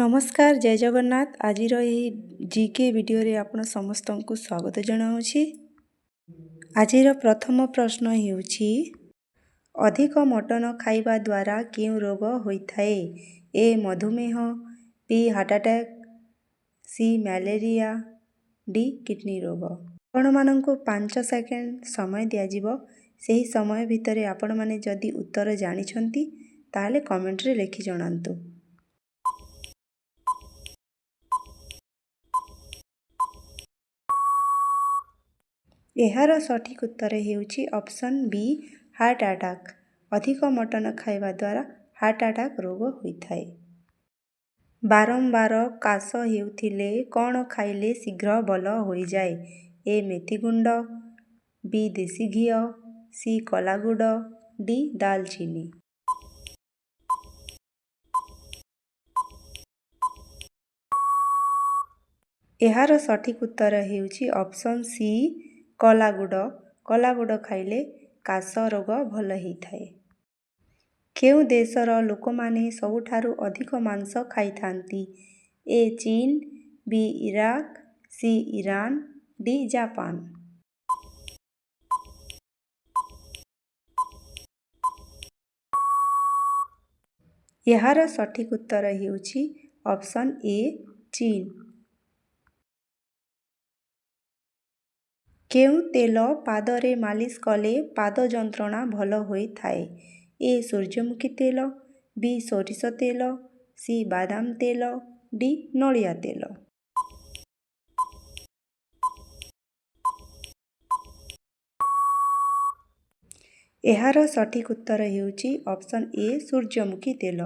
नमस्कार जय जगन्नाथ। आज जीके वीडियो रे आपण समस्त को स्वागत जनाऊँगी। आज प्रथम प्रश्न हेउछि अधिक मटन खाइबा द्वारा केउ रोग होइथाए? ए मधुमेह, बी हार्ट अटैक, सी मैलेरिया, डी किडनी रोग। आपण माननकु 5 सेकेंड समय दिया जिवो। सही समय भितरे आपण माने जदि उत्तर जानिछंती ताले कमेंट रे लिखि जणांतु। एहार सठिक उत्तर हेउछि ऑप्शन बी हार्ट अटैक। अधिक मटन खाइबा द्वारा हार्ट अटैक रोग होइथाए। बारंबार काश हेउथिले कौन खाइले शीघ्र भल होई जाए? ए मेथी गुंड, बी देसी घिओ, सी कला गुड़, डी दालचीनी। एहार सठिक उत्तर हेउछि ऑप्शन सी कला गुड़। कला गुड़ खाइले काश रोग भल होइथाए। केउ देशर लोकमाने सबुठारु अधिक मांस खाइथांती? ए चीन, बी इराक, सी ईरान, डी जापान। एहार सठिक उत्तर हेउछि ऑप्शन ए चीन। केउ तेल पादरे मालिश कले पाद जंत्रणा भल होइथाए? ए सूर्यमुखी तेल, बी सोरिष तेल, सी बादाम तेल, डी नड़िया तेल। एहार सठिक उत्तर हेउछि ऑप्शन ए सूर्यमुखी तेल।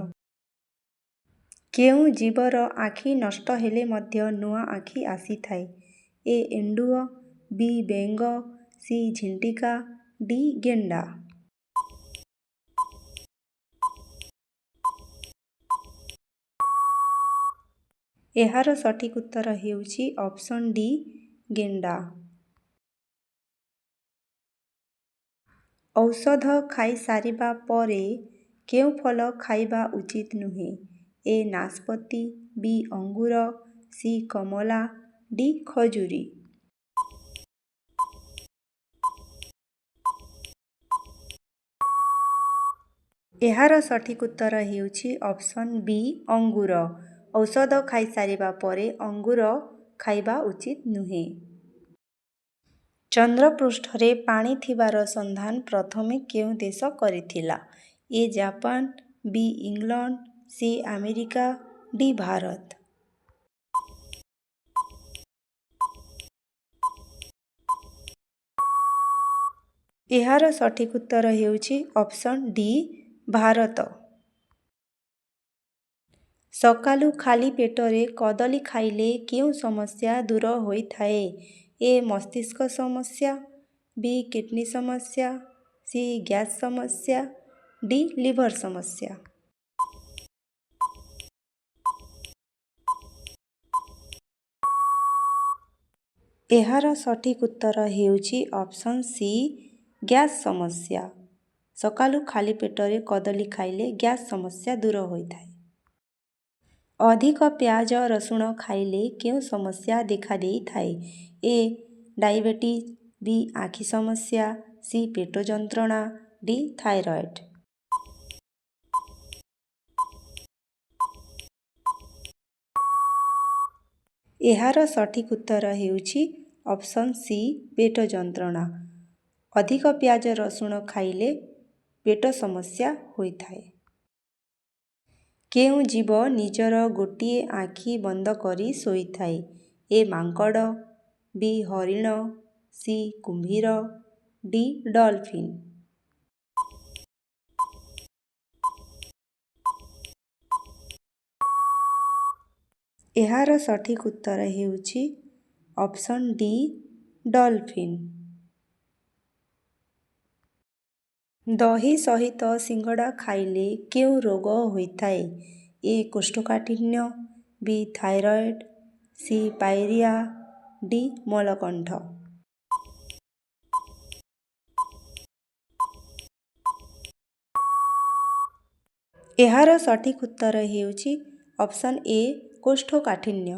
केउ जीवर आखि नष्ट हेले मध्य नुआ आखि आसीथाए? ए एंडुओ, बी बेंग, सी झिंटिका, डी गेंडा। एहार सठिक उत्तर हेउछि ऑप्शन डी गेंडा। औषध खाई सारिबा परे केउ फल खाइबा उचित नुहे? ए नाशपति, बी अंगूर, सी कमला, डी खजुरी। एहार सठिक उत्तर हेउछि ऑप्शन बी अंगूर। औषध खाई सारिबा परे अंगूर खाइबा उचित नुहे। चंद्रपृष्ठरे पानी थिबार संधान प्रथमे केउ देश करिथिला? A Japan, B England, C America, D Bharat. एहार सठिक उत्तर हेउछि ऑप्शन डी भारत। सकालू खाली पेटरे कदली खाइले केउ समस्या दूर होइथाए? ए मस्तिष्क समस्या, बी किडनी समस्या, सी गैस समस्या, डी लिवर समस्या। एहार सठिक उत्तर हेउछि ऑप्शन सी गैस समस्या। सकालू खाली पेटरे कदली खाइले गैस समस्या दूर होइथाए। अधिक प्याज रसुण खाइले केउ समस्या देखा देइथाए? ए डायबिटीज, बी आखि समस्या, सी पेट जंत्रणा, डी थायराइड। एहार सठिक उत्तर हेउछि ऑप्शन सी पेट जंत्रणा। अधिक प्याज रसुण खाइले पेट समस्या होइथाए। केउ जीव निजर गोटिए आखि बंद करी सोइथाए? ए मांकड़, बी हरिण, सी कुंभीर, डी डॉल्फिन। एहार सठिक उत्तर हेउछि ऑप्शन डी डॉल्फिन। दही सहित सिंगड़ा खाइले केउ रोग होइथाए? ए कोष्ठकाठिन्य, B thyroid, C pyorrhoea, D मलकंठ। एहार सठिक उत्तर हेउछि ऑप्शन ए କୋଷ୍ଠକାଠିନ୍ୟ।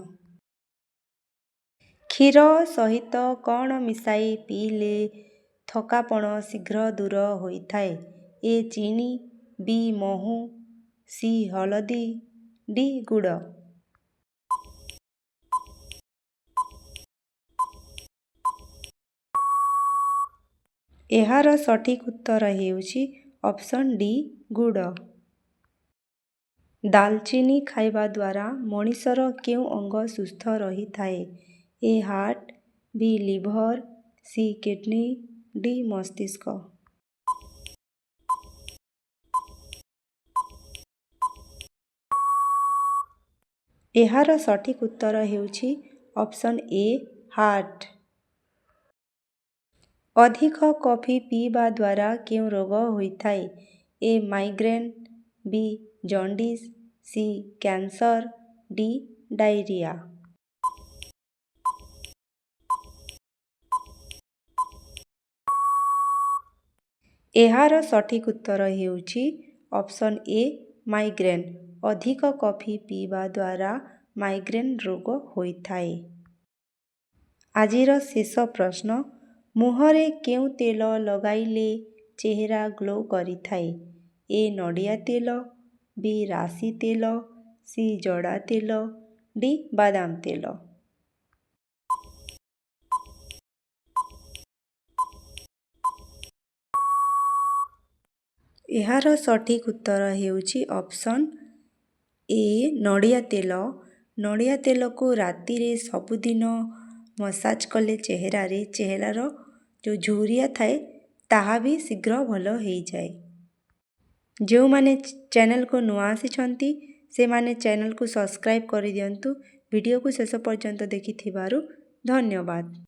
କ୍ଷୀର ସହିତ କ'ଣ ମିଶାଇ ପିଇଲେ ଥକାପଣ ଶୀଘ୍ର ଦୂର ହୋଇଥାଏ? ଏ. ଚିନି, ବି. ମହୁ, ସି. ହଳଦୀ, ଡି. ଗୁଡ଼। ଏହାର ସଠିକ୍ ଉତ୍ତର ହେଉଛି ଅପସନ୍ ଡି. ଗୁଡ଼। ଡାଲଚିନି ଖାଇବା ଦ୍ୱାରା ମଣିଷର କେଉଁ ଅଙ୍ଗ ସୁସ୍ଥ ରହିଥାଏ? A. Heart, B. Liver, C. Kidney, D. ମସ୍ତିଷ୍କ। ଏହାର ସଠିକ୍ ଉତ୍ତର ହେଉଛି ଅପସନ୍ ଏ. ହାର୍ଟ। ଅଧିକ କଫି ପିଇବା ଦ୍ୱାରା କେଉଁ ରୋଗ ହୋଇଥାଏ? A. Migraine, B. Jaundice, C. Cancer, D. Diarrhoea. ଏହାର ସଠିକ୍ ଉତ୍ତର ହେଉଛି ଅପସନ୍ ଏ. ମାଇଗ୍ରେନ୍। ଅଧିକ କଫି ପିଇବା ଦ୍ୱାରା ମାଇଗ୍ରେନ୍ ରୋଗ ହୋଇଥାଏ। ଆଜିର ଶେଷ ପ୍ରଶ୍ନ, ମୁହଁରେ କେଉଁ ତେଲ ଲଗାଇଲେ ଚେହେରା ଗ୍ଲୋ କରିଥାଏ? ଏ. ନଡ଼ିଆ ତେଲ, ବି. ରାଶି ତେଲ, ସି. ଜଡ଼ା ତେଲ, ଡି. ବାଦାମ ତେଲ। ଏହାର ସଠିକ୍ ଉତ୍ତର ହେଉଛି ଅପସନ୍ ଏ. ନଡ଼ିଆ ତେଲ। ନଡ଼ିଆ ତେଲକୁ ରାତିରେ ସବୁଦିନ ମସାଜ କଲେ ଚେହେରାର ଯେଉଁ ଝୁରିଆ ଥାଏ ତାହା ବି ଶୀଘ୍ର ଭଲ ହେଇଯାଏ। ଯେଉଁମାନେ ଚ୍ୟାନେଲକୁ ନୂଆ ଆସିଛନ୍ତି ସେମାନେ ଚ୍ୟାନେଲକୁ ସବସ୍କ୍ରାଇବ୍ କରିଦିଅନ୍ତୁ। ଭିଡ଼ିଓକୁ ଶେଷ ପର୍ଯ୍ୟନ୍ତ ଦେଖିଥିବାରୁ ଧନ୍ୟବାଦ।